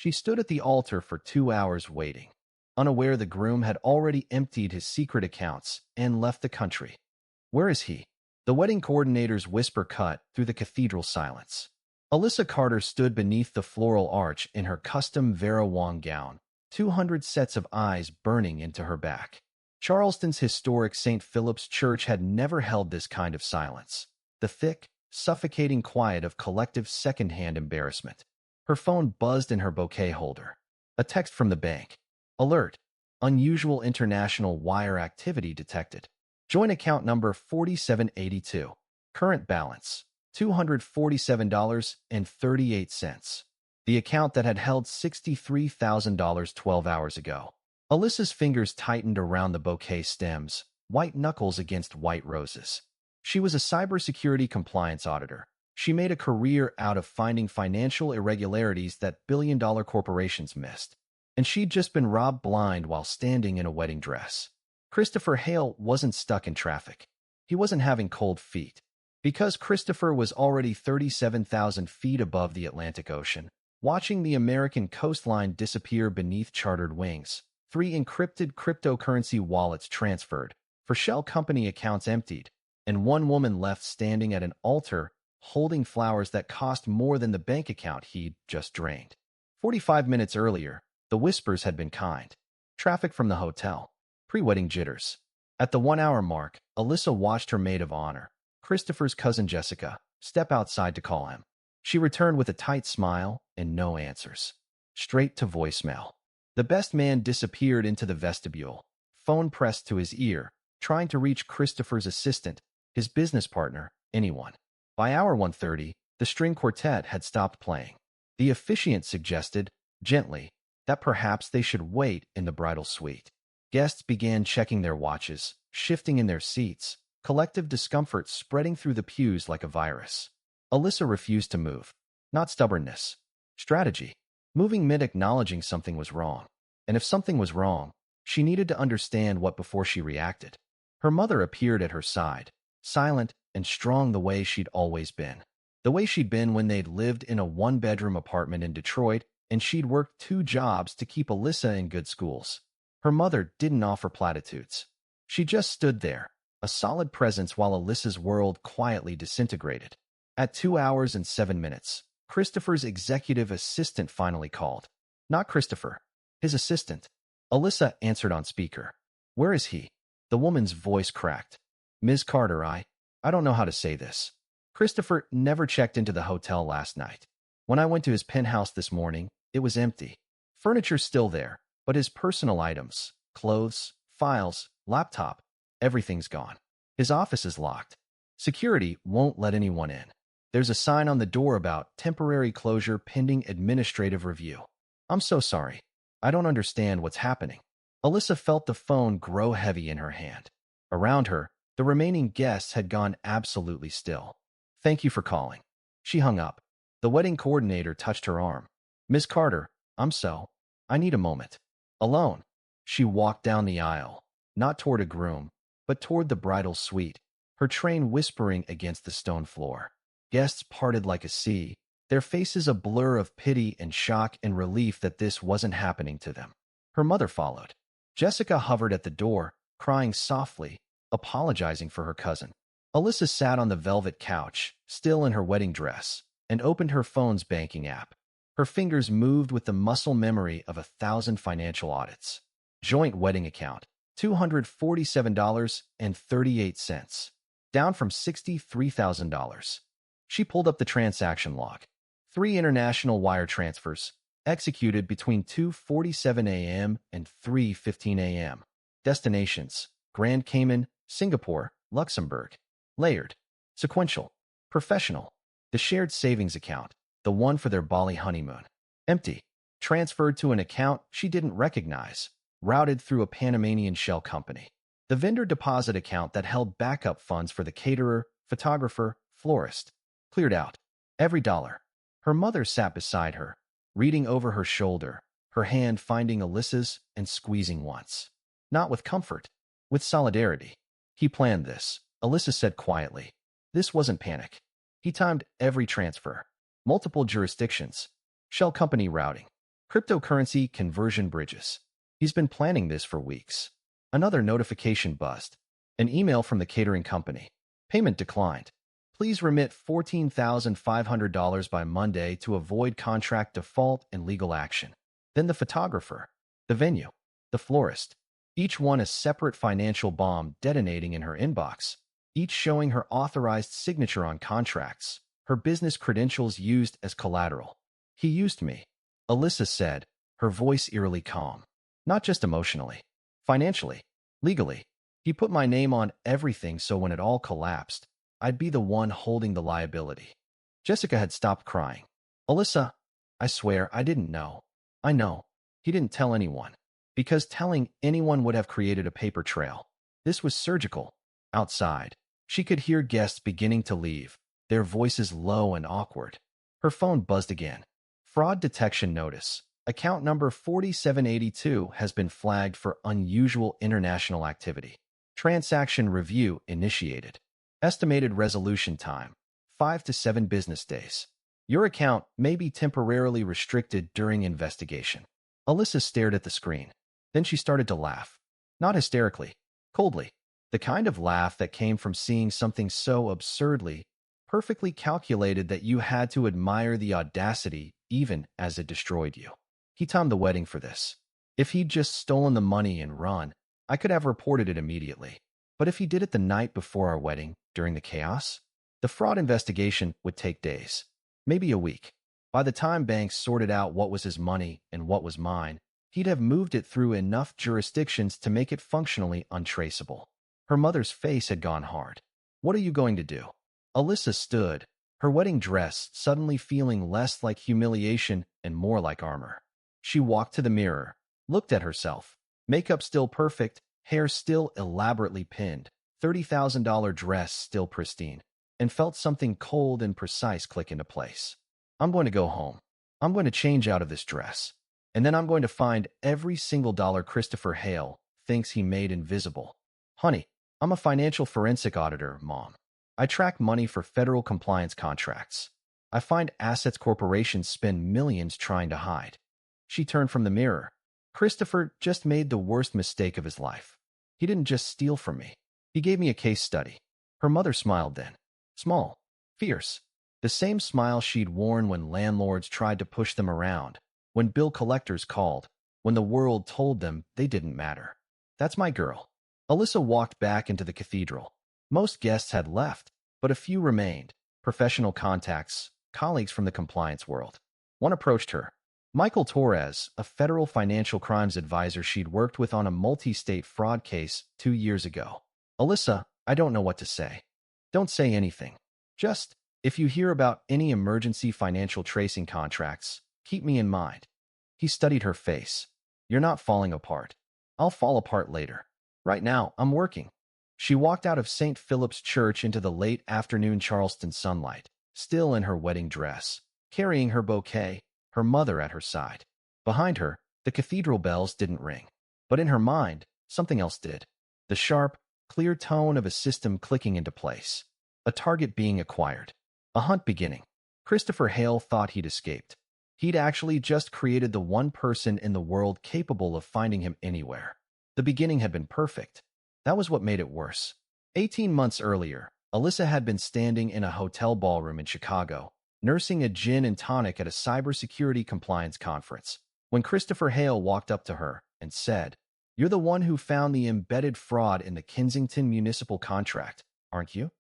She stood at the altar for 2 hours waiting, unaware the groom had already emptied his secret accounts and left the country. Where is he? The wedding coordinator's whisper cut through the cathedral silence. Alyssa Carter stood beneath the floral arch in her custom Vera Wang gown, 200 sets of eyes burning into her back. Charleston's historic St. Philip's Church had never held this kind of silence, the thick, suffocating quiet of collective second-hand embarrassment. Her phone buzzed in her bouquet holder. A text from the bank. Alert. Unusual international wire activity detected. Joint account number 4782. Current balance, $247.38. The account that had held $63,000 12 hours ago. Alyssa's fingers tightened around the bouquet stems, white knuckles against white roses. She was a cybersecurity compliance auditor. She made a career out of finding financial irregularities that billion-dollar corporations missed. And she'd just been robbed blind while standing in a wedding dress. Christopher Hale wasn't stuck in traffic. He wasn't having cold feet. Because Christopher was already 37,000 feet above the Atlantic Ocean, watching the American coastline disappear beneath chartered wings. 3 encrypted cryptocurrency wallets transferred, for shell company accounts emptied, and 1 woman left standing at an altar holding flowers that cost more than the bank account he'd just drained. 45 minutes earlier, the whispers had been kind. Traffic from the hotel. Pre-wedding jitters. At the 1-hour mark, Alyssa watched her maid of honor, Christopher's cousin Jessica, step outside to call him. She returned with a tight smile and no answers. Straight to voicemail. The best man disappeared into the vestibule, phone pressed to his ear, trying to reach Christopher's assistant, his business partner, anyone. By hour 1:30, the string quartet had stopped playing. The officiant suggested, gently, that perhaps they should wait in the bridal suite. Guests began checking their watches, shifting in their seats, collective discomfort spreading through the pews like a virus. Alyssa refused to move. Not stubbornness. Strategy. Moving meant acknowledging something was wrong. And if something was wrong, she needed to understand what before she reacted. Her mother appeared at her side, silent and strong the way she'd always been. The way she'd been when they'd lived in a 1-bedroom apartment in Detroit and she'd worked 2 jobs to keep Alyssa in good schools. Her mother didn't offer platitudes. She just stood there, a solid presence while Alyssa's world quietly disintegrated. At 2 hours and 7 minutes, Christopher's executive assistant finally called. Not Christopher. His assistant. Alyssa answered on speaker. Where is he? The woman's voice cracked. Ms. Carter, I don't know how to say this. Christopher never checked into the hotel last night. When I went to his penthouse this morning, it was empty. Furniture's still there, but his personal items, clothes, files, laptop, everything's gone. His office is locked. Security won't let anyone in. There's a sign on the door about temporary closure pending administrative review. I'm so sorry. I don't understand what's happening. Alyssa felt the phone grow heavy in her hand. Around her, the remaining guests had gone absolutely still. Thank you for calling. She hung up. The wedding coordinator touched her arm. Miss Carter, I need a moment. Alone. She walked down the aisle, not toward a groom, but toward the bridal suite, her train whispering against the stone floor. Guests parted like a sea, their faces a blur of pity and shock and relief that this wasn't happening to them. Her mother followed. Jessica hovered at the door, crying softly, apologizing for her cousin. Alyssa sat on the velvet couch, still in her wedding dress, and opened her phone's banking app. Her fingers moved with the muscle memory of 1,000 financial audits. Joint wedding account, $247.38, down from $63,000. She pulled up the transaction log. 3 international wire transfers, executed between 2:47 a.m. and 3:15 a.m. Destinations, Grand Cayman, Singapore, Luxembourg. Layered. Sequential. Professional. The shared savings account, the one for their Bali honeymoon. Empty. Transferred to an account she didn't recognize, routed through a Panamanian shell company. The vendor deposit account that held backup funds for the caterer, photographer, florist. Cleared out. Every dollar. Her mother sat beside her, reading over her shoulder, her hand finding Alyssa's and squeezing once. Not with comfort, with solidarity. He planned this, Alyssa said quietly. This wasn't panic. He timed every transfer. Multiple jurisdictions. Shell company routing. Cryptocurrency conversion bridges. He's been planning this for weeks. Another notification buzzed. An email from the catering company. Payment declined. Please remit $14,500 by Monday to avoid contract default and legal action. Then the photographer, the venue, the florist. Each one a separate financial bomb detonating in her inbox, each showing her authorized signature on contracts, her business credentials used as collateral. He used me, Alyssa said, her voice eerily calm. Not just emotionally, financially, legally. He put my name on everything so when it all collapsed, I'd be the one holding the liability. Jessica had stopped crying. Alyssa, I swear I didn't know. I know. He didn't tell anyone. Because telling anyone would have created a paper trail. This was surgical. Outside, she could hear guests beginning to leave, their voices low and awkward. Her phone buzzed again. Fraud detection notice. Account number 4782 has been flagged for unusual international activity. Transaction review initiated. Estimated resolution time, 5 to 7 business days. Your account may be temporarily restricted during investigation. Alyssa stared at the screen. Then she started to laugh. Not hysterically, coldly. The kind of laugh that came from seeing something so absurdly, perfectly calculated that you had to admire the audacity even as it destroyed you. He timed the wedding for this. If he'd just stolen the money and run, I could have reported it immediately. But if he did it the night before our wedding, during the chaos, the fraud investigation would take days, maybe a week. By the time banks sorted out what was his money and what was mine, he'd have moved it through enough jurisdictions to make it functionally untraceable. Her mother's face had gone hard. What are you going to do? Alyssa stood, her wedding dress suddenly feeling less like humiliation and more like armor. She walked to the mirror, looked at herself. Makeup still perfect, hair still elaborately pinned, $30,000 dress still pristine, and felt something cold and precise click into place. I'm going to go home. I'm going to change out of this dress. And then I'm going to find every single dollar Christopher Hale thinks he made invisible. Honey, I'm a financial forensic auditor, Mom. I track money for federal compliance contracts. I find assets corporations spend millions trying to hide. She turned from the mirror. Christopher just made the worst mistake of his life. He didn't just steal from me. He gave me a case study. Her mother smiled then. Small. Fierce. The same smile she'd worn when landlords tried to push them around, when bill collectors called, when the world told them they didn't matter. That's my girl. Alyssa walked back into the cathedral. Most guests had left, but a few remained. Professional contacts, colleagues from the compliance world. One approached her. Michael Torres, a federal financial crimes advisor she'd worked with on a multi-state fraud case 2 years ago. Alyssa, I don't know what to say. Don't say anything. Just, if you hear about any emergency financial tracing contracts, keep me in mind. He studied her face. You're not falling apart. I'll fall apart later. Right now, I'm working. She walked out of St. Philip's Church into the late afternoon Charleston sunlight, still in her wedding dress, carrying her bouquet, her mother at her side. Behind her, the cathedral bells didn't ring. But in her mind, something else did. The sharp, clear tone of a system clicking into place. A target being acquired. A hunt beginning. Christopher Hale thought he'd escaped. He'd actually just created the one person in the world capable of finding him anywhere. The beginning had been perfect. That was what made it worse. 18 months earlier, Alyssa had been standing in a hotel ballroom in Chicago, nursing a gin and tonic at a cybersecurity compliance conference, when Christopher Hale walked up to her and said, "You're the one who found the embedded fraud in the Kensington municipal contract, aren't you?"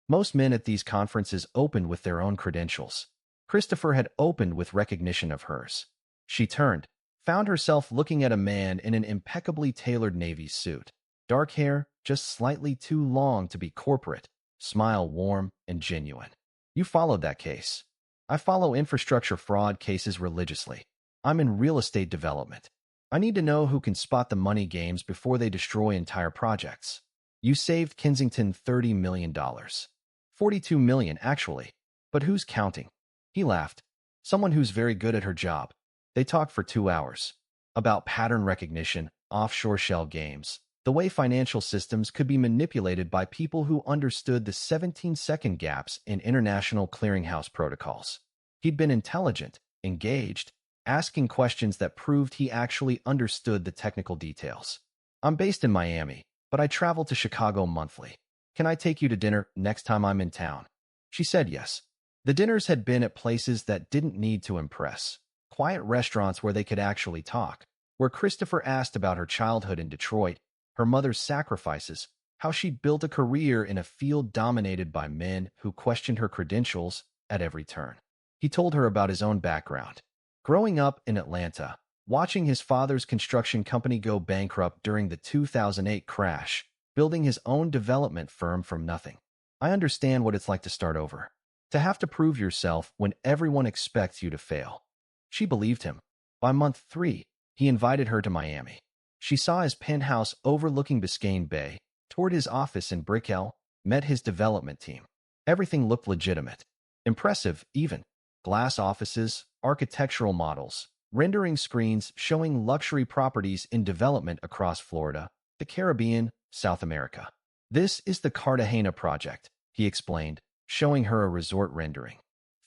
Most men at these conferences opened with their own credentials. Christopher had opened with recognition of hers. She turned, found herself looking at a man in an impeccably tailored navy suit. Dark hair, just slightly too long to be corporate, smile warm and genuine. You followed that case. I follow infrastructure fraud cases religiously. I'm in real estate development. I need to know who can spot the money games before they destroy entire projects. You saved Kensington $30 million. $42 million, actually. But who's counting? He laughed. Someone who's very good at her job. They talked for 2 hours. About pattern recognition, offshore shell games, the way financial systems could be manipulated by people who understood the 17-second gaps in international clearinghouse protocols. He'd been intelligent, engaged, asking questions that proved he actually understood the technical details. I'm based in Miami, but I travel to Chicago monthly. Can I take you to dinner next time I'm in town? She said yes. The dinners had been at places that didn't need to impress. Quiet restaurants where they could actually talk, where Christopher asked about her childhood in Detroit, her mother's sacrifices, how she'd built a career in a field dominated by men who questioned her credentials at every turn. He told her about his own background. Growing up in Atlanta, watching his father's construction company go bankrupt during the 2008 crash, building his own development firm from nothing. I understand what it's like to start over, to have to prove yourself when everyone expects you to fail. She believed him. By month 3, he invited her to Miami. She saw his penthouse overlooking Biscayne Bay, toured his office in Brickell, met his development team. Everything looked legitimate. Impressive, even. Glass offices, architectural models, rendering screens showing luxury properties in development across Florida, the Caribbean, South America. This is the Cartagena project, he explained, showing her a resort rendering.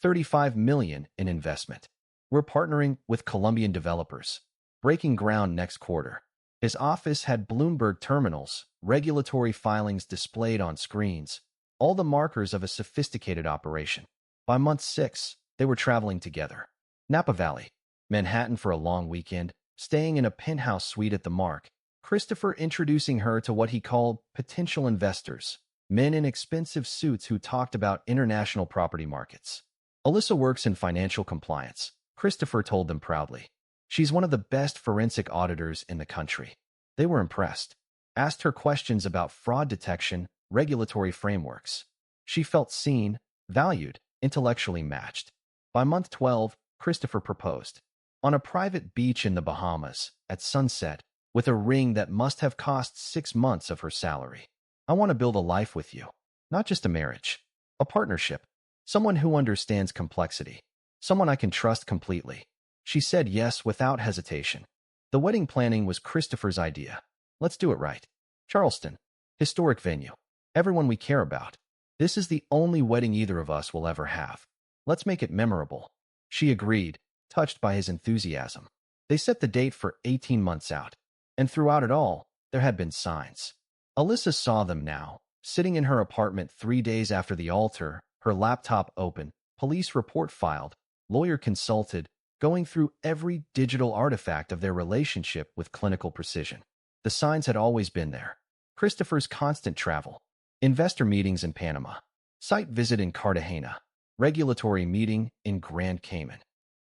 $35 million in investment. We're partnering with Colombian developers. Breaking ground next quarter. His office had Bloomberg terminals, regulatory filings displayed on screens, all the markers of a sophisticated operation. By month 6, they were traveling together. Napa Valley, Manhattan for a long weekend, staying in a penthouse suite at the Mark, Christopher introducing her to what he called potential investors, men in expensive suits who talked about international property markets. Alyssa works in financial compliance, Christopher told them proudly. She's one of the best forensic auditors in the country. They were impressed. Asked her questions about fraud detection, regulatory frameworks. She felt seen, valued, intellectually matched. By month 12, Christopher proposed. On a private beach in the Bahamas, at sunset, with a ring that must have cost 6 months of her salary. I want to build a life with you. Not just a marriage. A partnership. Someone who understands complexity. Someone I can trust completely. She said yes without hesitation. The wedding planning was Christopher's idea. Let's do it right. Charleston. Historic venue. Everyone we care about. This is the only wedding either of us will ever have. Let's make it memorable. She agreed, touched by his enthusiasm. They set the date for 18 months out. And throughout it all, there had been signs. Alyssa saw them now, sitting in her apartment 3 days after the altar, her laptop open, police report filed, lawyer consulted, going through every digital artifact of their relationship with clinical precision. The signs had always been there. Christopher's constant travel, investor meetings in Panama, site visit in Cartagena, regulatory meeting in Grand Cayman.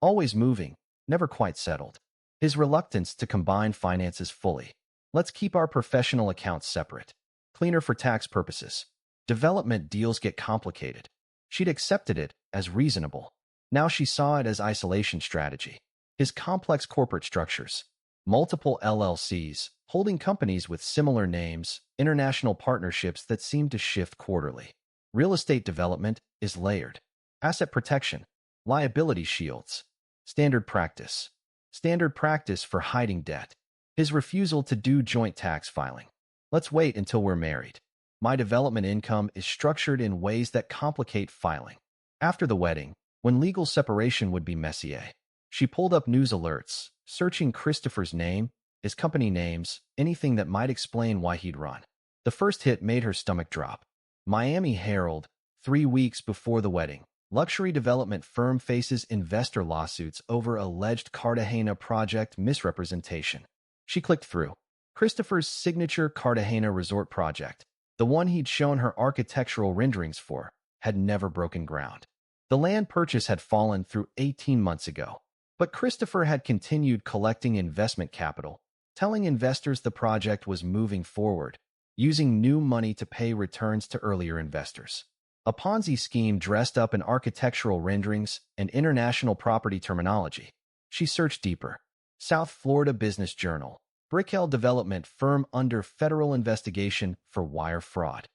Always moving, never quite settled. His reluctance to combine finances fully. Let's keep our professional accounts separate. Cleaner for tax purposes. Development deals get complicated. She'd accepted it as reasonable. Now she saw it as isolation strategy. His complex corporate structures. Multiple LLCs, holding companies with similar names, international partnerships that seem to shift quarterly. Real estate development is layered. Asset protection. Liability shields. Standard practice. Standard practice for hiding debt. His refusal to do joint tax filing. Let's wait until we're married. My development income is structured in ways that complicate filing. After the wedding, when legal separation would be messier, she pulled up news alerts, searching Christopher's name, his company names, anything that might explain why he'd run. The first hit made her stomach drop. Miami Herald, 3 weeks before the wedding. Luxury development firm faces investor lawsuits over alleged Cartagena project misrepresentation. She clicked through. Christopher's signature Cartagena resort project, the one he'd shown her architectural renderings for, had never broken ground. The land purchase had fallen through 18 months ago, but Christopher had continued collecting investment capital, telling investors the project was moving forward, using new money to pay returns to earlier investors. A Ponzi scheme dressed up in architectural renderings and international property terminology. She searched deeper. South Florida Business Journal. Brickell development firm under federal investigation for wire fraud.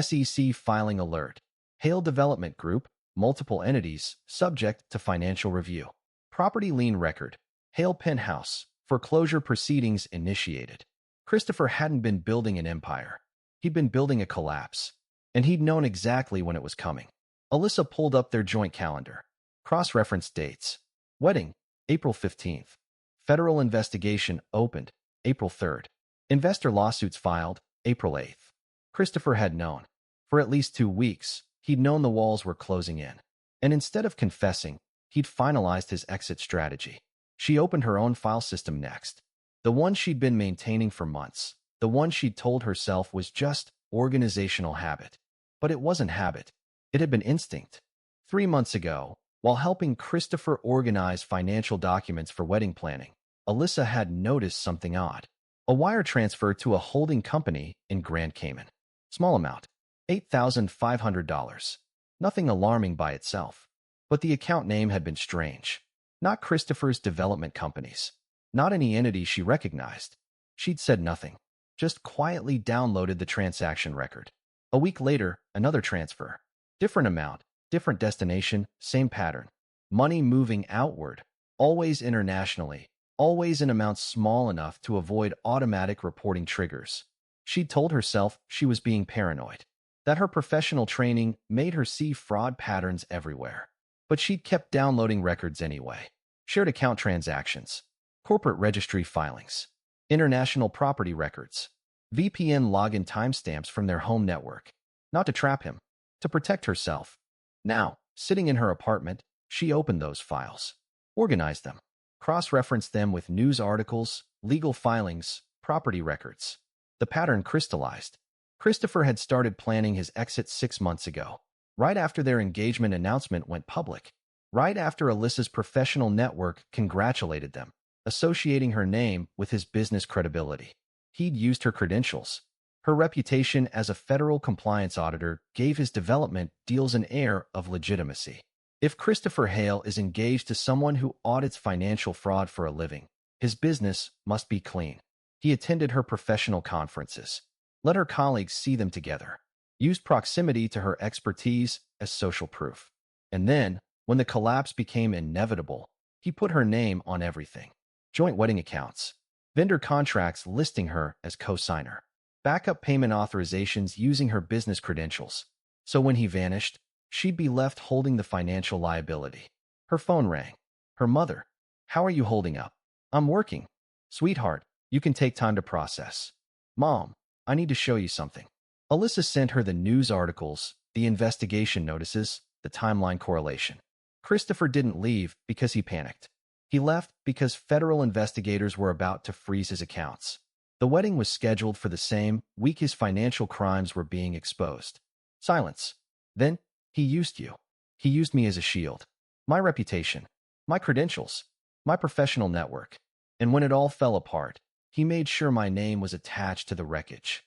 SEC filing alert. Hale Development Group, multiple entities, subject to financial review. Property lien record. Hale penthouse. Foreclosure proceedings initiated. Christopher hadn't been building an empire. He'd been building a collapse. And he'd known exactly when it was coming. Alyssa pulled up their joint calendar. Cross-referenced dates. Wedding, April 15th. Federal investigation opened. April 3rd. Investor lawsuits filed. April 8th. Christopher had known. For at least 2 weeks, he'd known the walls were closing in. And instead of confessing, he'd finalized his exit strategy. She opened her own file system next. The one she'd been maintaining for months. The one she'd told herself was just organizational habit. But it wasn't habit. It had been instinct. 3 months ago, while helping Christopher organize financial documents for wedding planning, Alyssa had noticed something odd. A wire transfer to a holding company in Grand Cayman. Small amount. $8,500. Nothing alarming by itself. But the account name had been strange. Not Christopher's development companies. Not any entity she recognized. She'd said nothing. Just quietly downloaded the transaction record. A week later, another transfer. Different amount, different destination, same pattern. Money moving outward. Always internationally. Always in amounts small enough to avoid automatic reporting triggers. She'd told herself she was being paranoid. That her professional training made her see fraud patterns everywhere. But she'd kept downloading records anyway. Shared account transactions. Corporate registry filings. International property records. VPN login timestamps from their home network. Not to trap him. To protect herself. Now, sitting in her apartment, she opened those files. Organized them. Cross-referenced them with news articles, legal filings, property records. The pattern crystallized. Christopher had started planning his exit 6 months ago, right after their engagement announcement went public, right after Alyssa's professional network congratulated them, associating her name with his business credibility. He'd used her credentials. Her reputation as a federal compliance auditor gave his development deals an air of legitimacy. If Christopher Hale is engaged to someone who audits financial fraud for a living, his business must be clean. He attended her professional conferences, let her colleagues see them together, used proximity to her expertise as social proof. And then, when the collapse became inevitable, he put her name on everything. Joint wedding accounts, vendor contracts listing her as co-signer, backup payment authorizations using her business credentials. So when he vanished, she'd be left holding the financial liability. Her phone rang. Her mother. "How are you holding up?" "I'm working." "Sweetheart, you can take time to process." "Mom, I need to show you something." Alyssa sent her the news articles, the investigation notices, the timeline correlation. Christopher didn't leave because he panicked. He left because federal investigators were about to freeze his accounts. The wedding was scheduled for the same week his financial crimes were being exposed. Silence. Then, he used you. He used me as a shield. My reputation. My credentials. My professional network. And when it all fell apart, he made sure my name was attached to the wreckage.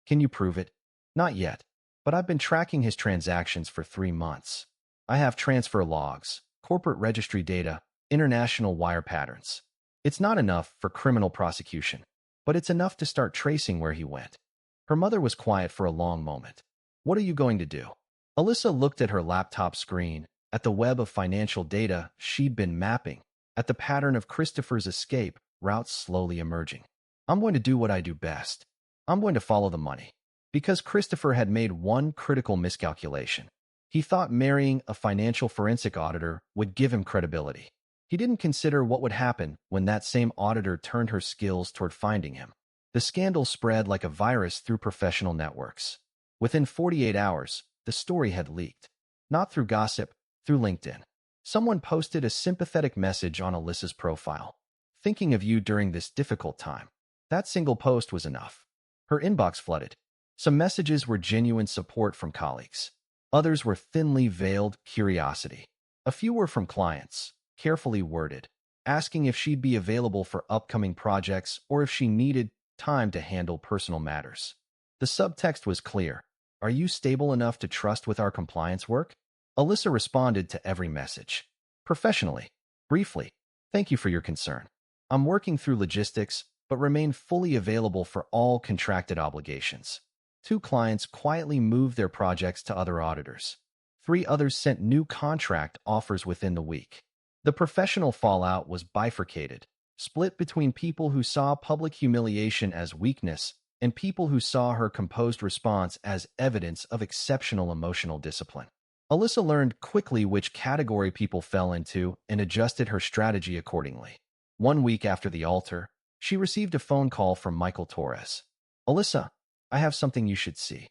Can you prove it? Not yet. But I've been tracking his transactions for 3 months. I have transfer logs, corporate registry data, international wire patterns. It's not enough for criminal prosecution, but it's enough to start tracing where he went. Her mother was quiet for a long moment. What are you going to do? Alyssa looked at her laptop screen, at the web of financial data she'd been mapping, at the pattern of Christopher's escape routes slowly emerging. I'm going to do what I do best. I'm going to follow the money. Because Christopher had made one critical miscalculation. He thought marrying a financial forensic auditor would give him credibility. He didn't consider what would happen when that same auditor turned her skills toward finding him. The scandal spread like a virus through professional networks. Within 48 hours, the story had leaked. Not through gossip, through LinkedIn. Someone posted a sympathetic message on Alyssa's profile. "Thinking of you during this difficult time." That single post was enough. Her inbox flooded. Some messages were genuine support from colleagues. Others were thinly veiled curiosity. A few were from clients, carefully worded, asking if she'd be available for upcoming projects or if she needed time to handle personal matters. The subtext was clear. "Are you stable enough to trust with our compliance work?" Alyssa responded to every message. Professionally, briefly, "Thank you for your concern. I'm working through logistics, but remain fully available for all contracted obligations." 2 clients quietly moved their projects to other auditors. 3 others sent new contract offers within the week. The professional fallout was bifurcated, split between people who saw public humiliation as weakness and people who saw her composed response as evidence of exceptional emotional discipline. Alyssa learned quickly which category people fell into and adjusted her strategy accordingly. 1 week after the altar, she received a phone call from Michael Torres. "Alyssa, I have something you should see."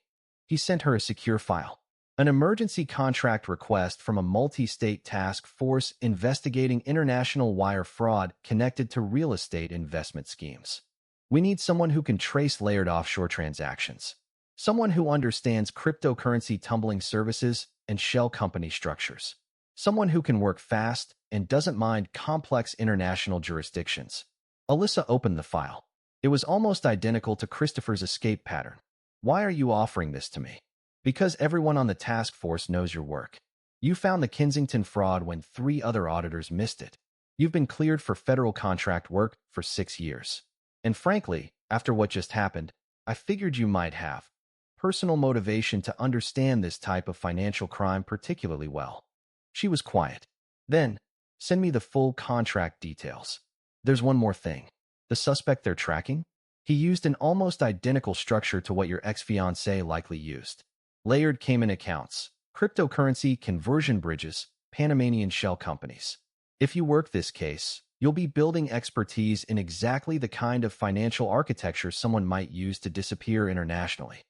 He sent her a secure file. An emergency contract request from a multi-state task force investigating international wire fraud connected to real estate investment schemes. "We need someone who can trace layered offshore transactions. Someone who understands cryptocurrency tumbling services and shell company structures. Someone who can work fast and doesn't mind complex international jurisdictions." Alyssa opened the file. It was almost identical to Christopher's escape pattern. "Why are you offering this to me?" "Because everyone on the task force knows your work. You found the Kensington fraud when 3 other auditors missed it. You've been cleared for federal contract work for 6 years. And frankly, after what just happened, I figured you might have personal motivation to understand this type of financial crime particularly well." She was quiet. "Then, send me the full contract details. There's one more thing. The suspect they're tracking? He used an almost identical structure to what your ex-fiancé likely used. Layered Cayman accounts, cryptocurrency conversion bridges, Panamanian shell companies. If you work this case, you'll be building expertise in exactly the kind of financial architecture someone might use to disappear internationally."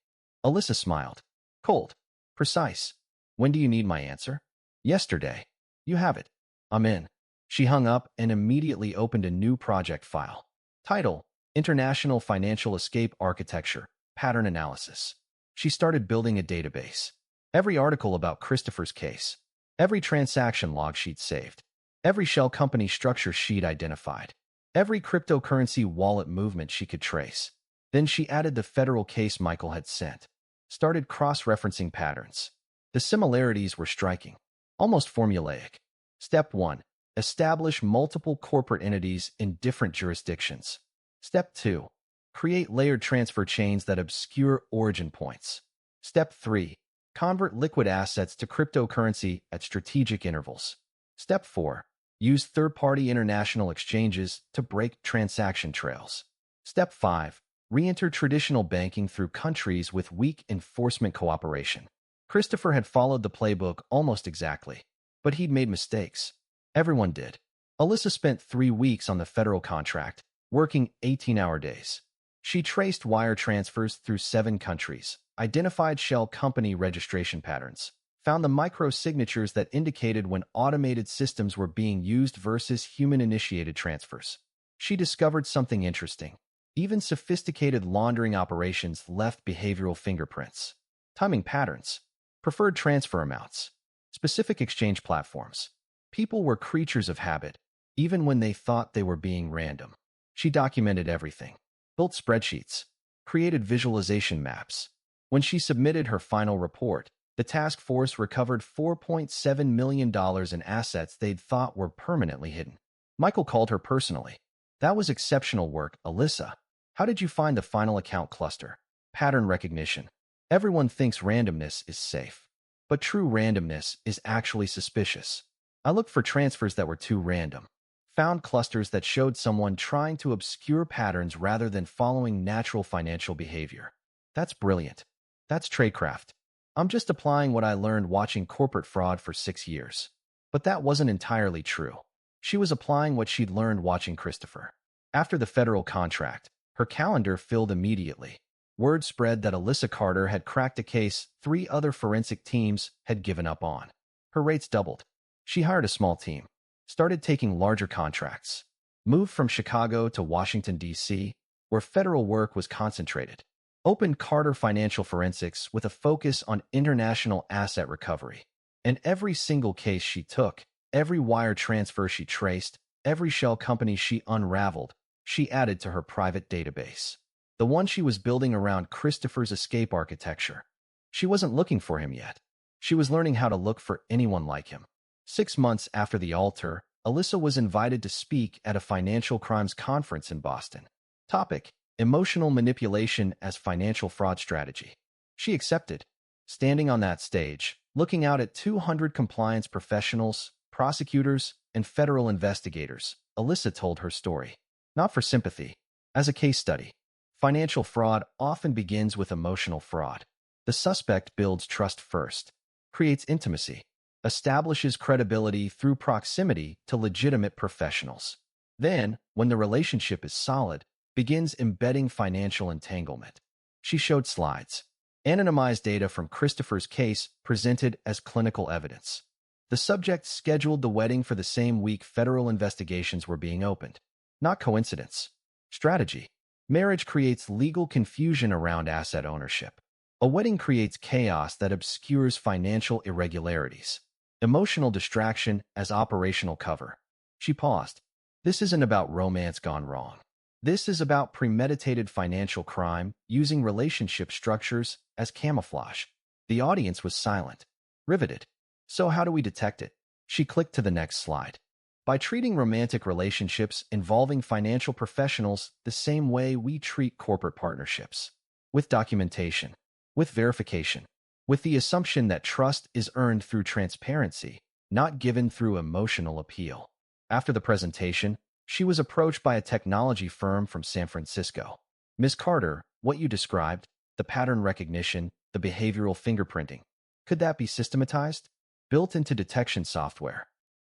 Alyssa smiled. "Cold. Precise. When do you need my answer?" "Yesterday." "You have it. I'm in." She hung up and immediately opened a new project file. Title: International Financial Escape Architecture, Pattern Analysis. She started building a database. Every article about Christopher's case. Every transaction log sheet saved. Every shell company structure sheet identified. Every cryptocurrency wallet movement she could trace. Then she added the federal case Michael had sent. Started cross-referencing patterns. The similarities were striking. Almost formulaic. Step 1. Establish multiple corporate entities in different jurisdictions. Step 2. Create layered transfer chains that obscure origin points. Step 3. Convert liquid assets to cryptocurrency at strategic intervals. Step 4. Use third-party international exchanges to break transaction trails. Step 5. Re-enter traditional banking through countries with weak enforcement cooperation. Christopher had followed the playbook almost exactly, but he'd made mistakes. Everyone did. Alyssa spent 3 weeks on the federal contract, working 18-hour days. She traced wire transfers through 7 countries, identified shell company registration patterns, found the micro-signatures that indicated when automated systems were being used versus human-initiated transfers. She discovered something interesting. Even sophisticated laundering operations left behavioral fingerprints. Timing patterns. Preferred transfer amounts. Specific exchange platforms. People were creatures of habit, even when they thought they were being random. She documented everything. Built spreadsheets. Created visualization maps. When she submitted her final report, the task force recovered $4.7 million in assets they'd thought were permanently hidden. Michael called her personally. "That was exceptional work, Alyssa. How did you find the final account cluster?" "Pattern recognition. Everyone thinks randomness is safe, but true randomness is actually suspicious. I looked for transfers that were too random. Found clusters that showed someone trying to obscure patterns rather than following natural financial behavior. That's brilliant. That's tradecraft. I'm just applying what I learned watching corporate fraud for 6 years." But that wasn't entirely true. She was applying what she'd learned watching Christopher. After the federal contract, her calendar filled immediately. Word spread that Alyssa Carter had cracked a case 3 other forensic teams had given up on. Her rates doubled. She hired a small team, started taking larger contracts, moved from Chicago to Washington, D.C., where federal work was concentrated, opened Carter Financial Forensics with a focus on international asset recovery. And every single case she took, every wire transfer she traced, every shell company she unraveled, she added to her private database. The one she was building around Christopher's escape architecture. She wasn't looking for him yet. She was learning how to look for anyone like him. 6 months after the altar, Alyssa was invited to speak at a financial crimes conference in Boston. Topic: Emotional manipulation as financial fraud strategy. She accepted. Standing on that stage, looking out at 200 compliance professionals, prosecutors, and federal investigators, Alyssa told her story. Not for sympathy. As a case study. Financial fraud often begins with emotional fraud. The suspect builds trust first. creates intimacy, establishes credibility through proximity to legitimate professionals. Then, when the relationship is solid, begins embedding financial entanglement. She showed slides. Anonymized data from Christopher's case presented as clinical evidence. The subject scheduled the wedding for the same week federal investigations were being opened. Not coincidence. Strategy. Marriage creates legal confusion around asset ownership. A wedding creates chaos that obscures financial irregularities. Emotional distraction as operational cover. She paused. This isn't about romance gone wrong. This is about premeditated financial crime using relationship structures as camouflage. The audience was silent, riveted. So how do we detect it? She clicked to the next slide. By treating romantic relationships involving financial professionals the same way we treat corporate partnerships. With documentation, with verification, with the assumption that trust is earned through transparency, not given through emotional appeal. After the presentation, she was approached by a technology firm from San Francisco. Ms. Carter, what you described, the pattern recognition, the behavioral fingerprinting, could that be systematized? Built into detection software?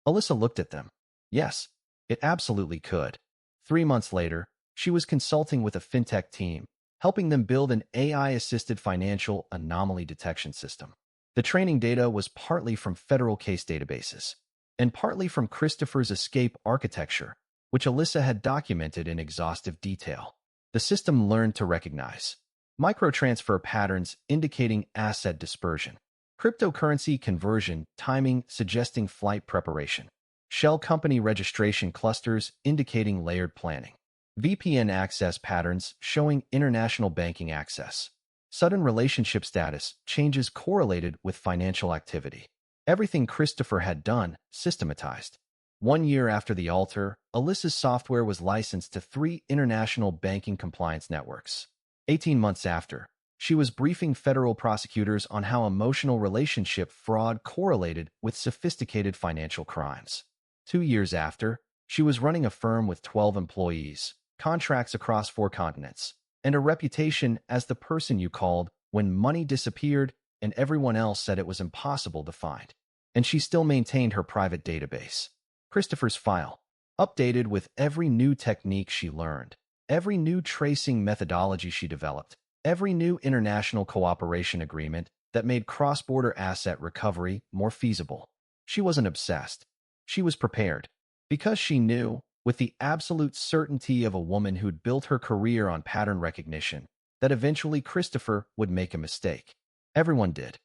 Alyssa looked at them. Yes, it absolutely could. 3 months later, she was consulting with a fintech team, helping them build an AI-assisted financial anomaly detection system. The training data was partly from federal case databases, and partly from Christopher's escape architecture, which Alyssa had documented in exhaustive detail. The system learned to recognize microtransfer patterns indicating asset dispersion, cryptocurrency conversion timing suggesting flight preparation, shell company registration clusters indicating layered planning, VPN access patterns showing international banking access, sudden relationship status changes correlated with financial activity. Everything Christopher had done, systematized. 1 year after the altar, Alyssa's software was licensed to 3 international banking compliance networks. 18 months after, she was briefing federal prosecutors on how emotional relationship fraud correlated with sophisticated financial crimes. 2 years after, she was running a firm with 12 employees, contracts across 4 continents, and a reputation as the person you called when money disappeared and everyone else said it was impossible to find. And she still maintained her private database. Christopher's file, updated with every new technique she learned, every new tracing methodology she developed, every new international cooperation agreement that made cross-border asset recovery more feasible. She wasn't obsessed. She was prepared. Because she knew, with the absolute certainty of a woman who'd built her career on pattern recognition, that eventually Christopher would make a mistake. Everyone did.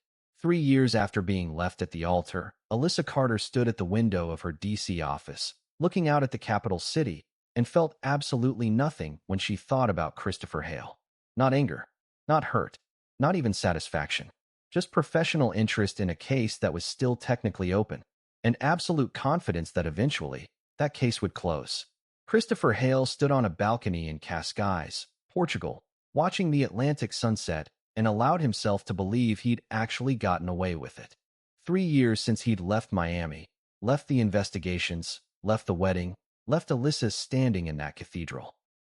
3 years after being left at the altar, Alyssa Carter stood at the window of her D.C. office, looking out at the capital city, and felt absolutely nothing when she thought about Christopher Hale. Not anger, not hurt, not even satisfaction. Just professional interest in a case that was still technically open, and absolute confidence that eventually, that case would close. Christopher Hale stood on a balcony in Cascais, Portugal, watching the Atlantic sunset, and allowed himself to believe he'd actually gotten away with it. 3 years since he'd left Miami, left the investigations, left the wedding, left Alyssa standing in that cathedral.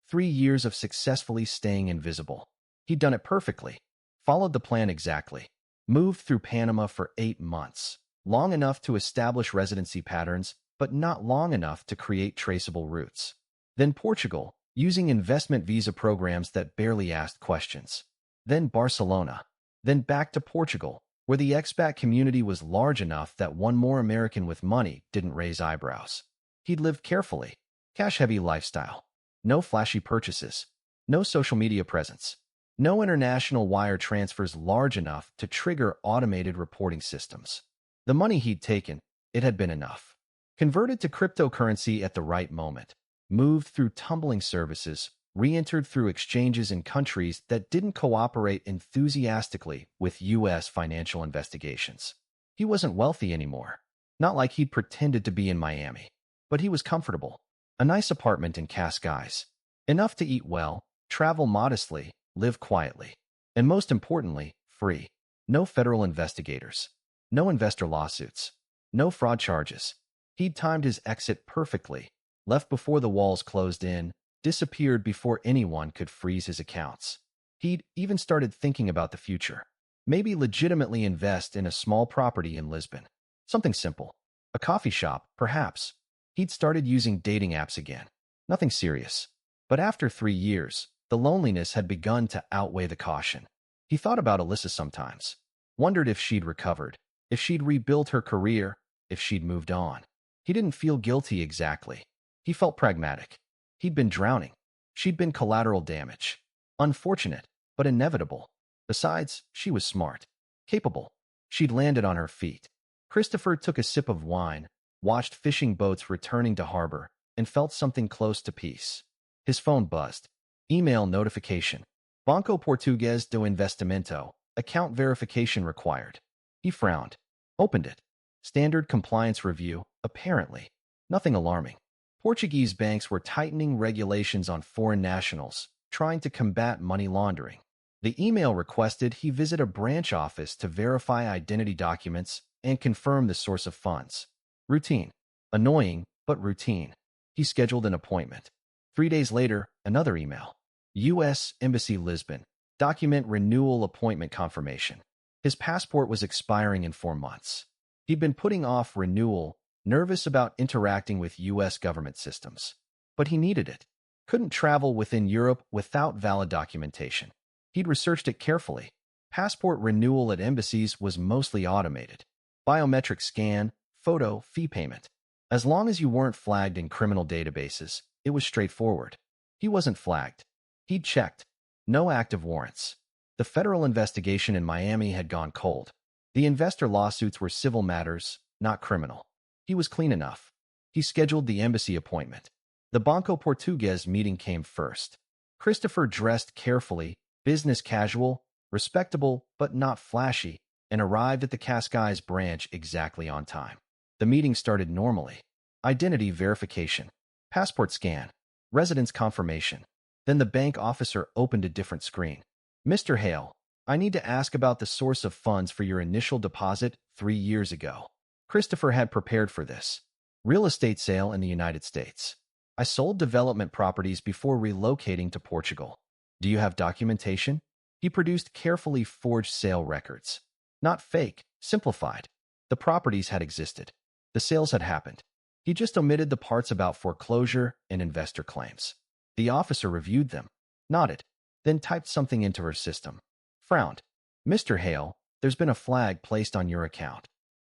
3 years of successfully staying invisible. He'd done it perfectly, followed the plan exactly, moved through Panama for 8 months, long enough to establish residency patterns, but not long enough to create traceable routes. Then Portugal, using investment visa programs that barely asked questions. Then Barcelona. Then back to Portugal, where the expat community was large enough that one more American with money didn't raise eyebrows. He'd lived carefully, cash-heavy lifestyle. No flashy purchases. No social media presence. No international wire transfers large enough to trigger automated reporting systems. The money he'd taken, it had been enough. Converted to cryptocurrency at the right moment. Moved through tumbling services, re-entered through exchanges in countries that didn't cooperate enthusiastically with U.S. financial investigations. He wasn't wealthy anymore. Not like he'd pretended to be in Miami. But he was comfortable. A nice apartment in Cascais. Enough to eat well, travel modestly, live quietly. And most importantly, free. No federal investigators. No investor lawsuits. No fraud charges. He'd timed his exit perfectly. Left before the walls closed in. Disappeared before anyone could freeze his accounts. He'd even started thinking about the future. Maybe legitimately invest in a small property in Lisbon. Something simple. A coffee shop, perhaps. He'd started using dating apps again. Nothing serious. But after 3 years, the loneliness had begun to outweigh the caution. He thought about Alyssa sometimes. Wondered if she'd recovered, if she'd rebuilt her career, if she'd moved on. He didn't feel guilty exactly. He felt pragmatic. He'd been drowning. She'd been collateral damage. Unfortunate, but inevitable. Besides, she was smart. Capable. She'd landed on her feet. Christopher took a sip of wine, watched fishing boats returning to harbor, and felt something close to peace. His phone buzzed. Email notification. Banco Português do Investimento. Account verification required. He frowned. Opened it. Standard compliance review, apparently. Nothing alarming. Portuguese banks were tightening regulations on foreign nationals, trying to combat money laundering. The email requested he visit a branch office to verify identity documents and confirm the source of funds. Routine. Annoying, but routine. He scheduled an appointment. 3 days later, another email. U.S. Embassy Lisbon. Document renewal appointment confirmation. His passport was expiring in 4 months. He'd been putting off renewal, nervous about interacting with U.S. government systems. But he needed it. Couldn't travel within Europe without valid documentation. He'd researched it carefully. Passport renewal at embassies was mostly automated. Biometric scan, photo, fee payment. As long as you weren't flagged in criminal databases, it was straightforward. He wasn't flagged. He'd checked. No active warrants. The federal investigation in Miami had gone cold. The investor lawsuits were civil matters, not criminal. He was clean enough. He scheduled the embassy appointment. The Banco Português meeting came first. Christopher dressed carefully, business casual, respectable but not flashy, and arrived at the Cascais branch exactly on time. The meeting started normally. Identity verification, passport scan, residence confirmation. Then the bank officer opened a different screen. Mr. Hale, I need to ask about the source of funds for your initial deposit 3 years ago. Christopher had prepared for this. Real estate sale in the United States. I sold development properties before relocating to Portugal. Do you have documentation? He produced carefully forged sale records. Not fake, simplified. The properties had existed. The sales had happened. He just omitted the parts about foreclosure and investor claims. The officer reviewed them, nodded, then typed something into her system. Frowned. Mr. Hale, there's been a flag placed on your account.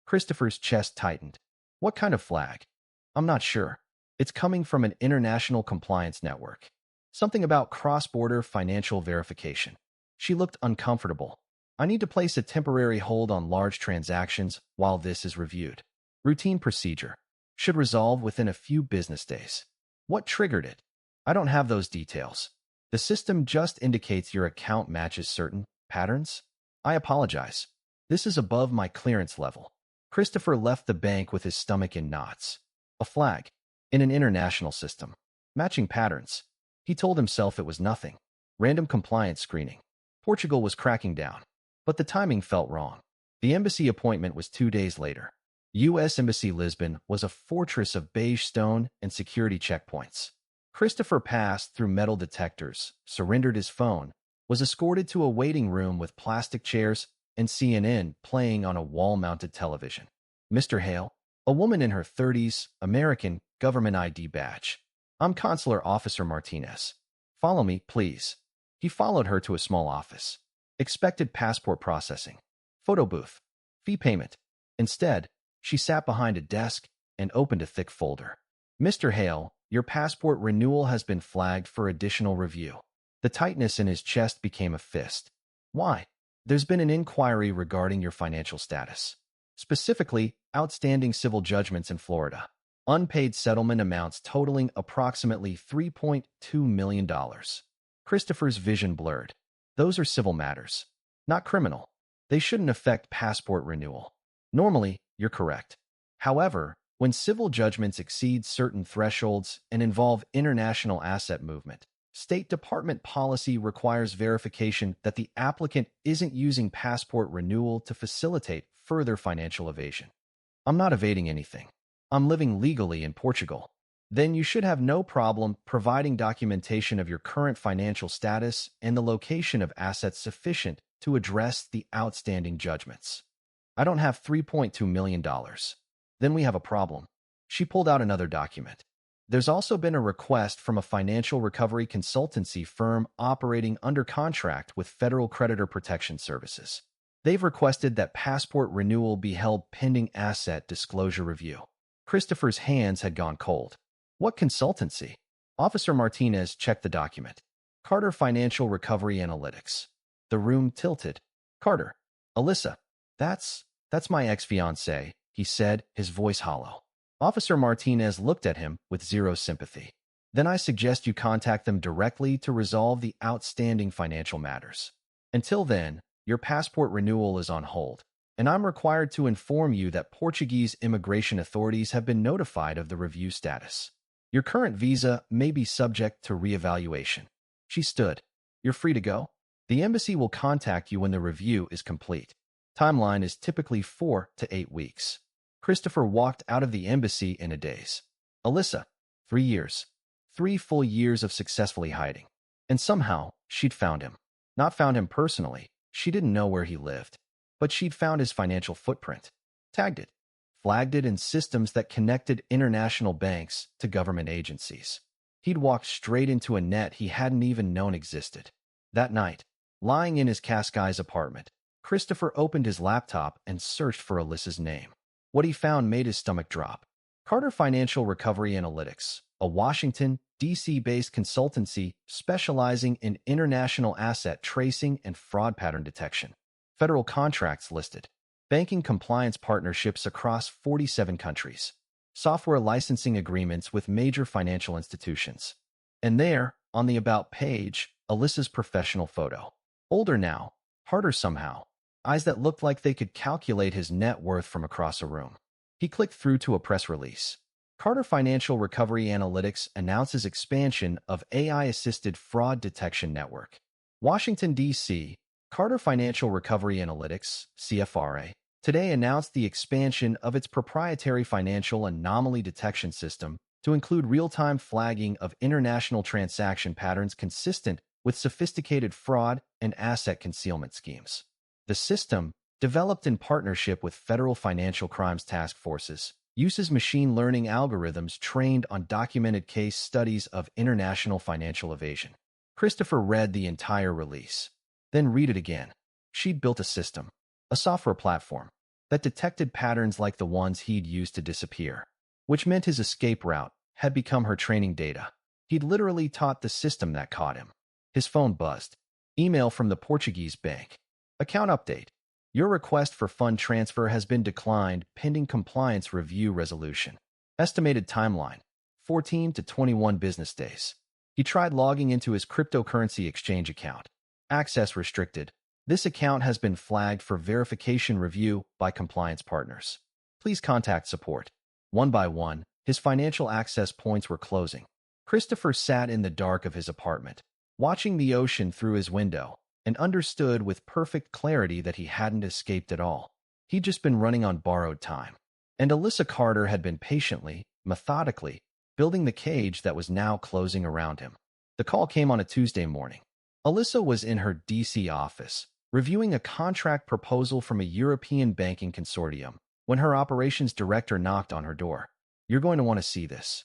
Christopher's chest tightened. What kind of flag? I'm not sure. It's coming from an international compliance network. Something about cross-border financial verification. She looked uncomfortable. I need to place a temporary hold on large transactions while this is reviewed. Routine procedure. Should resolve within a few business days. What triggered it? I don't have those details. The system just indicates your account matches certain patterns. I apologize. This is above my clearance level. Christopher left the bank with his stomach in knots. A flag. In an international system. Matching patterns. He told himself it was nothing. Random compliance screening. Portugal was cracking down. But the timing felt wrong. The embassy appointment was 2 days later. U.S. Embassy Lisbon was a fortress of beige stone and security checkpoints. Christopher passed through metal detectors, surrendered his phone, was escorted to a waiting room with plastic chairs and CNN playing on a wall-mounted television. Mr. Hale, a woman in her 30s, American, government ID badge. I'm Consular Officer Martinez. Follow me, please. He followed her to a small office. Expected passport processing. Photo booth. Fee payment. Instead, she sat behind a desk and opened a thick folder. Mr. Hale, your passport renewal has been flagged for additional review. The tightness in his chest became a fist. Why? There's been an inquiry regarding your financial status. Specifically, outstanding civil judgments in Florida. Unpaid settlement amounts totaling approximately $3.2 million. Christopher's vision blurred. Those are civil matters, not criminal. They shouldn't affect passport renewal. Normally, you're correct. However, when civil judgments exceed certain thresholds and involve international asset movement, State Department policy requires verification that the applicant isn't using passport renewal to facilitate further financial evasion. I'm not evading anything. I'm living legally in Portugal. Then you should have no problem providing documentation of your current financial status and the location of assets sufficient to address the outstanding judgments. I don't have $3.2 million. Then we have a problem. She pulled out another document. There's also been a request from a financial recovery consultancy firm operating under contract with Federal Creditor Protection Services. They've requested that passport renewal be held pending asset disclosure review. Christopher's hands had gone cold. What consultancy? Officer Martinez checked the document. Carter Financial Recovery Analytics. The room tilted. Carter. Alyssa. That's my ex-fiancée, he said, his voice hollow. Officer Martinez looked at him with zero sympathy. Then I suggest you contact them directly to resolve the outstanding financial matters. Until then, your passport renewal is on hold, and I'm required to inform you that Portuguese immigration authorities have been notified of the review status. Your current visa may be subject to reevaluation. She stood. You're free to go. The embassy will contact you when the review is complete. Timeline is typically 4 to 8 weeks. Christopher walked out of the embassy in a daze. Alyssa, 3 years. 3 full years of successfully hiding. And somehow, she'd found him. Not found him personally. She didn't know where he lived. But she'd found his financial footprint. Tagged it. Flagged it in systems that connected international banks to government agencies. He'd walked straight into a net he hadn't even known existed. That night, lying in his Cascais apartment, Christopher opened his laptop and searched for Alyssa's name. What he found made his stomach drop. Carter Financial Recovery Analytics, a Washington, D.C.-based consultancy specializing in international asset tracing and fraud pattern detection. Federal contracts listed. Banking compliance partnerships across 47 countries. Software licensing agreements with major financial institutions. And there, on the About page, Alyssa's professional photo. Older now, harder somehow. Eyes that looked like they could calculate his net worth from across a room. He clicked through to a press release. Carter Financial Recovery Analytics announces expansion of AI-assisted fraud detection network. Washington, D.C., Carter Financial Recovery Analytics, CFRA, today announced the expansion of its proprietary financial anomaly detection system to include real-time flagging of international transaction patterns consistent with sophisticated fraud and asset concealment schemes. The system, developed in partnership with federal financial crimes task forces, uses machine learning algorithms trained on documented case studies of international financial evasion. Christopher read the entire release, then read it again. She'd built a system, a software platform, that detected patterns like the ones he'd used to disappear, which meant his escape route had become her training data. He'd literally taught the system that caught him. His phone buzzed. Email from the Portuguese bank. Account update. Your request for fund transfer has been declined pending compliance review resolution. Estimated timeline, 14 to 21 business days. He tried logging into his cryptocurrency exchange account. Access restricted. This account has been flagged for verification review by compliance partners. Please contact support. One by one, his financial access points were closing. Christopher sat in the dark of his apartment, watching the ocean through his window, and understood with perfect clarity that he hadn't escaped at all. He'd just been running on borrowed time. And Alyssa Carter had been patiently, methodically, building the cage that was now closing around him. The call came on a Tuesday morning. Alyssa was in her D.C. office, reviewing a contract proposal from a European banking consortium, when her operations director knocked on her door. You're going to want to see this.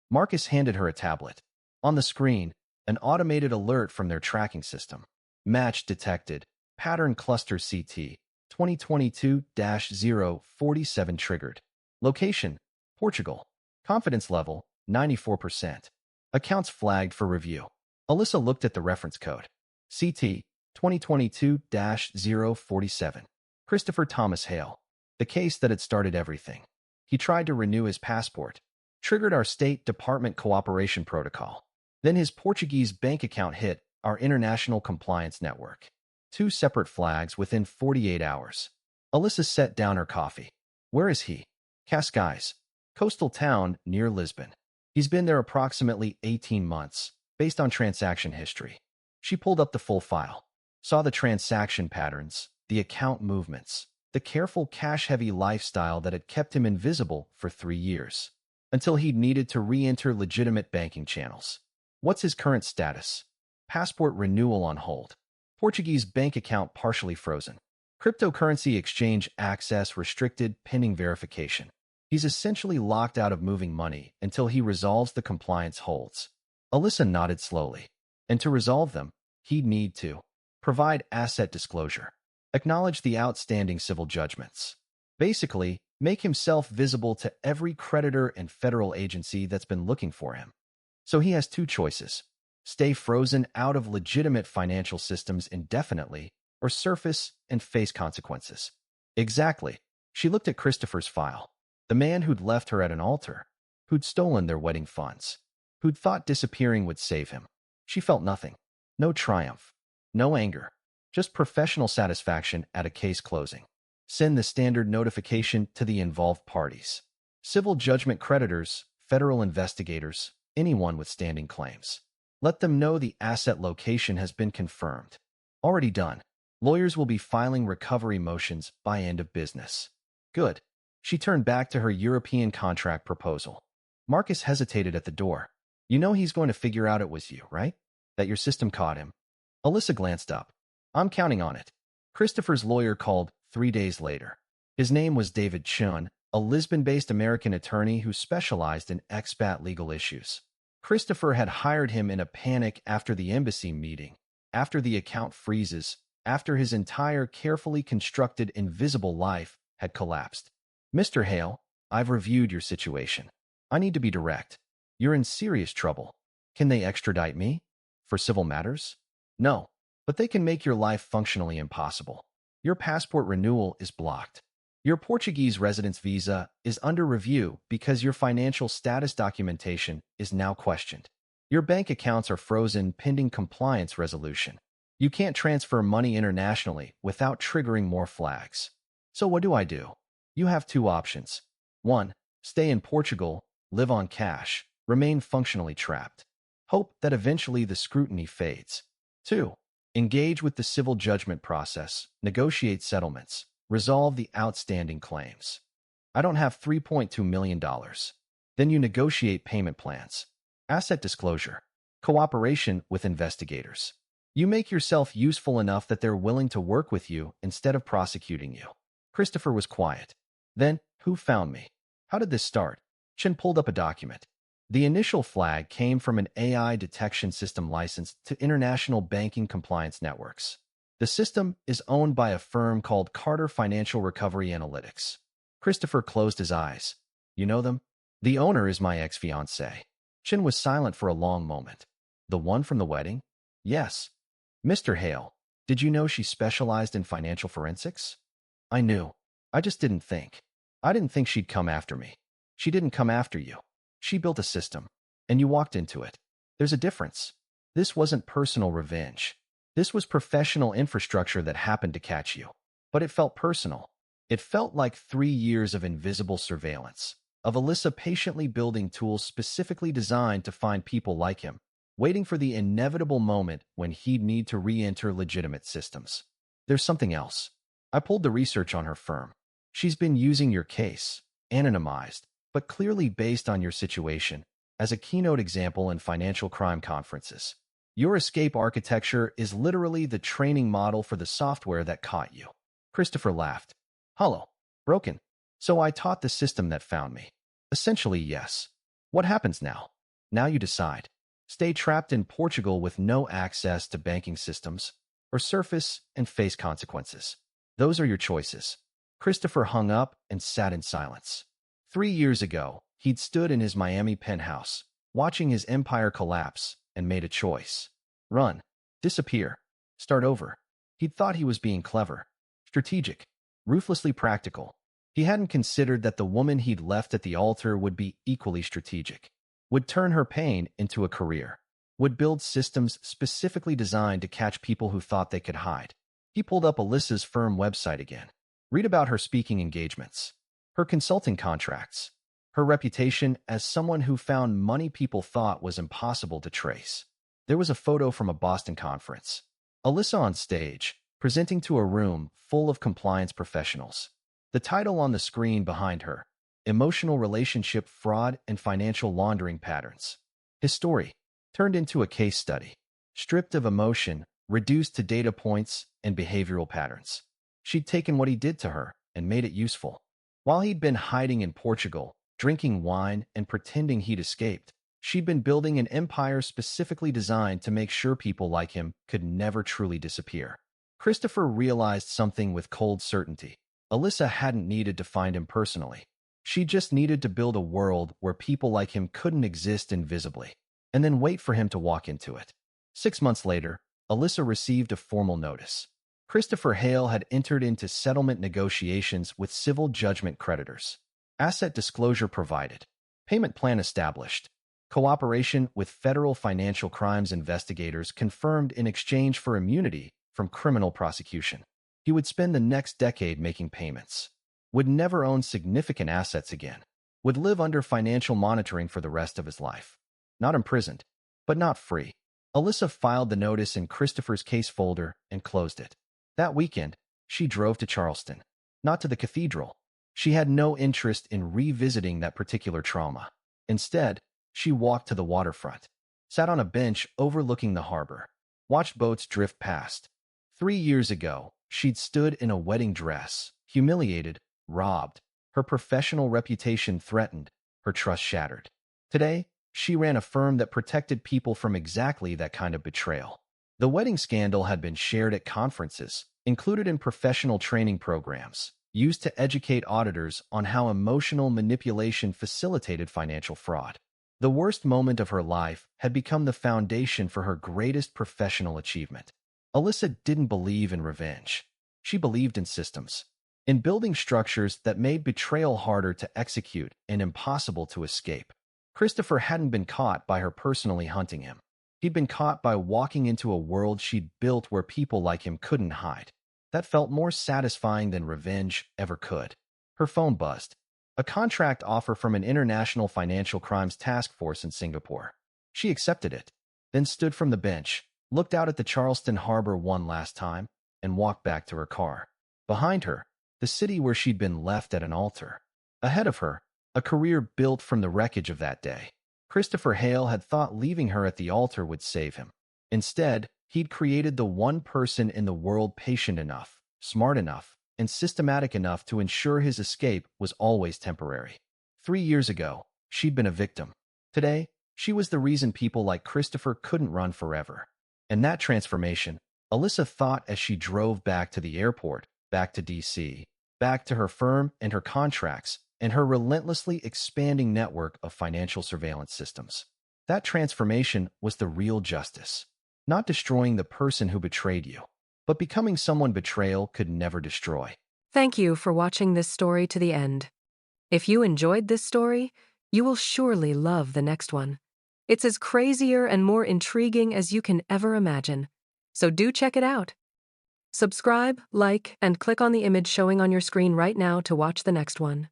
Marcus handed her a tablet. On the screen, an automated alert from their tracking system. Match detected. Pattern cluster CT. 2022-047 triggered. Location, Portugal. Confidence level, 94%. Accounts flagged for review. Alyssa looked at the reference code. CT, 2022-047. Christopher Thomas Hale. The case that had started everything. He tried to renew his passport. Triggered our State Department cooperation protocol. Then his Portuguese bank account hit our international compliance network. 2 separate flags within 48 hours. Alyssa set down her coffee. Where is he? Cascais. Coastal town near Lisbon. He's been there approximately 18 months, based on transaction history. She pulled up the full file. Saw the transaction patterns, the account movements, the careful cash-heavy lifestyle that had kept him invisible for 3 years, until he'd needed to re-enter legitimate banking channels. What's his current status? Passport renewal on hold. Portuguese bank account partially frozen. Cryptocurrency exchange access restricted pending verification. He's essentially locked out of moving money until he resolves the compliance holds. Alyssa nodded slowly. And to resolve them, he'd need to provide asset disclosure, acknowledge the outstanding civil judgments. Basically, make himself visible to every creditor and federal agency that's been looking for him. So he has two choices: stay frozen out of legitimate financial systems indefinitely, or surface and face consequences. Exactly. She looked at Christopher's file. The man who'd left her at an altar, who'd stolen their wedding funds, who'd thought disappearing would save him. She felt nothing. No triumph. No anger. Just professional satisfaction at a case closing. Send the standard notification to the involved parties. Civil judgment creditors, federal investigators, anyone with standing claims. Let them know the asset location has been confirmed. Already done. Lawyers will be filing recovery motions by end of business. Good. She turned back to her European contract proposal. Marcus hesitated at the door. You know he's going to figure out it was you, right? That your system caught him. Alyssa glanced up. I'm counting on it. Christopher's lawyer called 3 days later. His name was David Chun, a Lisbon-based American attorney who specialized in expat legal issues. Christopher had hired him in a panic after the embassy meeting, after the account freezes, after his entire carefully constructed invisible life had collapsed. Mr. Hale, I've reviewed your situation. I need to be direct. You're in serious trouble. Can they extradite me? For civil matters? No, but they can make your life functionally impossible. Your passport renewal is blocked. Your Portuguese residence visa is under review because your financial status documentation is now questioned. Your bank accounts are frozen pending compliance resolution. You can't transfer money internationally without triggering more flags. So what do? You have two options. 1. Stay in Portugal, live on cash, remain functionally trapped. Hope that eventually the scrutiny fades. 2. Engage with the civil judgment process, negotiate settlements, resolve the outstanding claims. I don't have $3.2 million. Then you negotiate payment plans, asset disclosure, cooperation with investigators. You make yourself useful enough that they're willing to work with you instead of prosecuting you. Christopher was quiet. Then, who found me? How did this start? Chin pulled up a document. The initial flag came from an AI detection system licensed to international banking compliance networks. The system is owned by a firm called Carter Financial Recovery Analytics. Christopher closed his eyes. You know them? The owner is my ex-fiancée. Chin was silent for a long moment. The one from the wedding? Yes. Mr. Hale, did you know she specialized in financial forensics? I knew. I just didn't think. I didn't think she'd come after me. She didn't come after you. She built a system, and you walked into it. There's a difference. This wasn't personal revenge. This was professional infrastructure that happened to catch you. But it felt personal. It felt like 3 years of invisible surveillance, of Alyssa patiently building tools specifically designed to find people like him, waiting for the inevitable moment when he'd need to re-enter legitimate systems. There's something else. I pulled the research on her firm. She's been using your case, anonymized, but clearly based on your situation, as a keynote example in financial crime conferences. Your escape architecture is literally the training model for the software that caught you. Christopher laughed. Hollow. Broken. So I taught the system that found me. Essentially, yes. What happens now? Now you decide. Stay trapped in Portugal with no access to banking systems, or surface and face consequences. Those are your choices. Christopher hung up and sat in silence. 3 years ago, he'd stood in his Miami penthouse, watching his empire collapse, and made a choice. Run. Disappear. Start over. He'd thought he was being clever, strategic, ruthlessly practical. He hadn't considered that the woman he'd left at the altar would be equally strategic, would turn her pain into a career, would build systems specifically designed to catch people who thought they could hide. He pulled up Alyssa's firm website again. Read about her speaking engagements, her consulting contracts, her reputation as someone who found money people thought was impossible to trace. There was a photo from a Boston conference. Alyssa on stage, presenting to a room full of compliance professionals. The title on the screen behind her, Emotional Relationship Fraud and Financial Laundering Patterns. His story, turned into a case study. Stripped of emotion, reduced to data points and behavioral patterns. She'd taken what he did to her and made it useful. While he'd been hiding in Portugal, drinking wine and pretending he'd escaped, she'd been building an empire specifically designed to make sure people like him could never truly disappear. Christopher realized something with cold certainty. Alyssa hadn't needed to find him personally. She just needed to build a world where people like him couldn't exist invisibly, and then wait for him to walk into it. 6 months later, Alyssa received a formal notice. Christopher Hale had entered into settlement negotiations with civil judgment creditors. Asset disclosure provided. Payment plan established. Cooperation with federal financial crimes investigators confirmed in exchange for immunity from criminal prosecution. He would spend the next decade making payments. Would never own significant assets again. Would live under financial monitoring for the rest of his life. Not imprisoned, but not free. Alyssa filed the notice in Christopher's case folder and closed it. That weekend, she drove to Charleston, not to the cathedral. She had no interest in revisiting that particular trauma. Instead, she walked to the waterfront, sat on a bench overlooking the harbor, watched boats drift past. 3 years ago, she'd stood in a wedding dress, humiliated, robbed, her professional reputation threatened, her trust shattered. Today, she ran a firm that protected people from exactly that kind of betrayal. The wedding scandal had been shared at conferences, included in professional training programs, used to educate auditors on how emotional manipulation facilitated financial fraud. The worst moment of her life had become the foundation for her greatest professional achievement. Alyssa didn't believe in revenge. She believed in systems, in building structures that made betrayal harder to execute and impossible to escape. Christopher hadn't been caught by her personally hunting him. He'd been caught by walking into a world she'd built where people like him couldn't hide. That felt more satisfying than revenge ever could. Her phone buzzed. A contract offer from an international financial crimes task force in Singapore. She accepted it, then stood from the bench, looked out at the Charleston harbor one last time, and walked back to her car. Behind her, the city where she'd been left at an altar. Ahead of her, a career built from the wreckage of that day. Christopher Hale had thought leaving her at the altar would save him. Instead, he'd created the one person in the world patient enough, smart enough, and systematic enough to ensure his escape was always temporary. 3 years ago, she'd been a victim. Today, she was the reason people like Christopher couldn't run forever. And that transformation, Alyssa thought as she drove back to the airport, back to DC, back to her firm and her contracts, and her relentlessly expanding network of financial surveillance systems. That transformation was the real justice. Not destroying the person who betrayed you, but becoming someone betrayal could never destroy. Thank you for watching this story to the end. If you enjoyed this story, you will surely love the next one. It's as crazier and more intriguing as you can ever imagine. So do check it out. Subscribe, like, and click on the image showing on your screen right now to watch the next one.